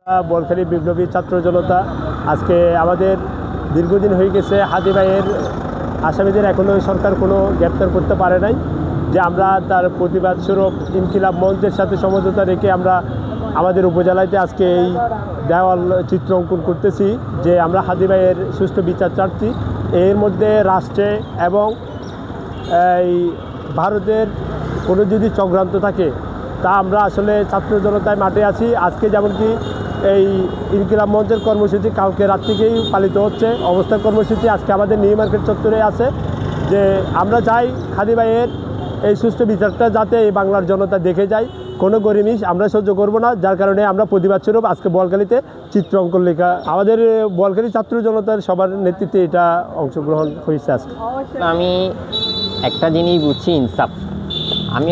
বলখালী বিপ্লবী ছাত্র জনতা আজকে আমাদের দীর্ঘদিন হয়ে গেছে হাদি ভাইয়ের আসামিদের এখনও সরকার কোনো গ্রেপ্তার করতে পারে নাই, যে আমরা তার প্রতিবাদ স্বরূপ ইনকিলাব মঞ্চের সাথে সমঝোতা রেখে আমরা আমাদের উপজেলাতে আজকে এই দেওয়াল চিত্র অঙ্কন করতেছি যে আমরা হাদি ভাইয়ের সুষ্ঠু বিচার চাচ্ছি। এর মধ্যে রাষ্ট্রে এবং এই ভারতের কোনো যদি চক্রান্ত থাকে তা আমরা আসলে ছাত্র জনতায় মাঠে আছি। আজকে যেমন কি এই ইনকিলাব মঞ্চের কর্মসূচি কালকে রাত থেকেই পালিত হচ্ছে, অবস্থান কর্মসূচি আজকে আমাদের নিউ মার্কেট চত্বরে আছে, যে আমরা চাই হাদি ভাইয়ের এই সুষ্ঠু বিচারটা যাতে এই বাংলার জনতা দেখে যায়, কোনো গরিমিস আমরা সহ্য করব না। যার কারণে আমরা প্রতিবাদ স্বরূপ আজকে বোয়ালখালীতে চিত্র অঙ্কন লেখা আমাদের বোয়ালখালী ছাত্র জনতার সবার নেতৃত্বে এটা অংশগ্রহণ হয়েছে। আজকে আমি একটা জিনিস বুঝছি, ইনসাফ। আমি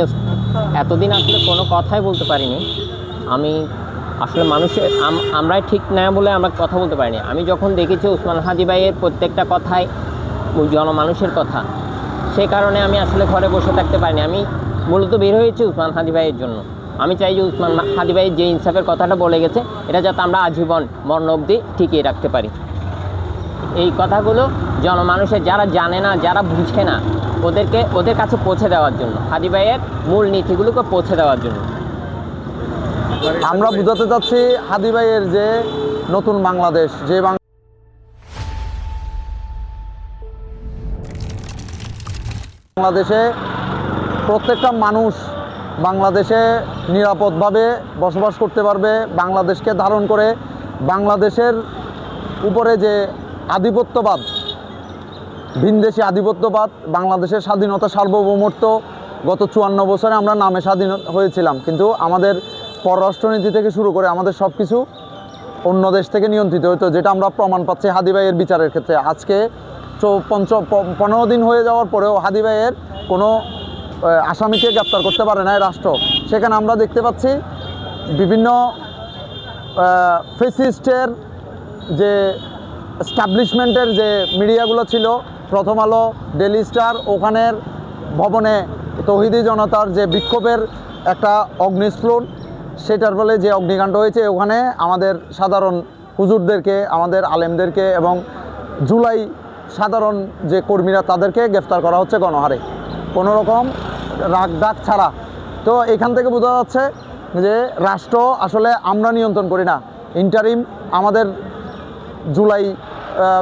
এতদিন আসলে কোনো কথাই বলতে পারিনি। আমি আসলে মানুষের আমরাই ঠিক না বলে আমরা কথা বলতে পারিনি। আমি যখন দেখেছি ওসমান হাদি ভাইয়ের প্রত্যেকটা কথাই জনমানুষের কথা, সেই কারণে আমি আসলে ঘরে বসে থাকতে পারিনি। আমি মূলত বের হয়েছি ওসমান হাদি ভাইয়ের জন্য। আমি চাই যে ওসমান হাদি ভাইয়ের যে ইনসাফের কথাটা বলে গেছে এটা যাতে আমরা আজীবন মরণ অবধি টিকিয়ে রাখতে পারি। এই কথাগুলো জনমানুষের যারা জানে না, যারা বুঝে না, ওদের কাছে পৌঁছে দেওয়ার জন্য, হাদি ভাইয়ের মূল নীতিগুলোকে পৌঁছে দেওয়ার জন্য আমরা বুঝাতে চাচ্ছি হাদি ভাইয়ের যে নতুন বাংলাদেশ, যে বাংলাদেশে প্রত্যেকটা মানুষ বাংলাদেশে নিরাপদভাবে বসবাস করতে পারবে, বাংলাদেশকে ধারণ করে বাংলাদেশের উপরে যে আধিপত্যবাদ, ভিনদেশি আধিপত্যবাদ, বাংলাদেশের স্বাধীনতা সার্বভৌমত্ব গত 54 বছরে আমরা নামে স্বাধীন হয়েছিলাম, কিন্তু আমাদের পররাষ্ট্রনীতি থেকে শুরু করে আমাদের সব কিছু অন্য দেশ থেকে নিয়ন্ত্রিত হতো, যেটা আমরা প্রমাণ পাচ্ছি হাদি ভাইয়ের বিচারের ক্ষেত্রে। আজকে 15 দিন হয়ে যাওয়ার পরেও হাদি ভাইয়ের কোনো আসামিকে গ্রেপ্তার করতে পারে না রাষ্ট্র। সেখানে আমরা দেখতে পাচ্ছি বিভিন্ন ফেসিস্টের যে এস্টাবলিশমেন্টের যে মিডিয়াগুলো ছিল, প্রথম আলো, ডেলি স্টার, ওখানের ভবনে তৌহিদি জনতার যে বিক্ষোভের একটা অগ্নিস্ফুলন, সেটার ফলে যে অগ্নিকাণ্ড হয়েছে, ওখানে আমাদের সাধারণ হুজুরদেরকে, আমাদের আলেমদেরকে এবং জুলাই সাধারণ যে কর্মীরা তাদেরকে গ্রেফতার করা হচ্ছে গণহারে, কোনো রকম রাগ ডাক ছাড়া। তো এখান থেকে বোঝা যাচ্ছে যে রাষ্ট্র আসলে আমরা নিয়ন্ত্রণ করি না। ইন্টারিম আমাদের জুলাই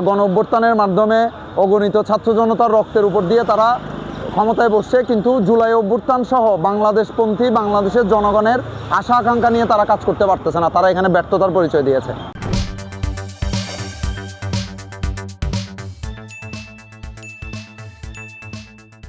গণ অভ্যুত্থানের মাধ্যমে অগণিত ছাত্র জনতার রক্তের উপর দিয়ে তারা ক্ষমতায় বসছে, কিন্তু জুলাই অভ্যুত্থান সহ বাংলাদেশপন্থী বাংলাদেশের জনগণের আশা আকাঙ্ক্ষা নিয়ে তারা কাজ করতে পারতেছে না। তারা এখানে ব্যর্থতার পরিচয় দিয়েছে।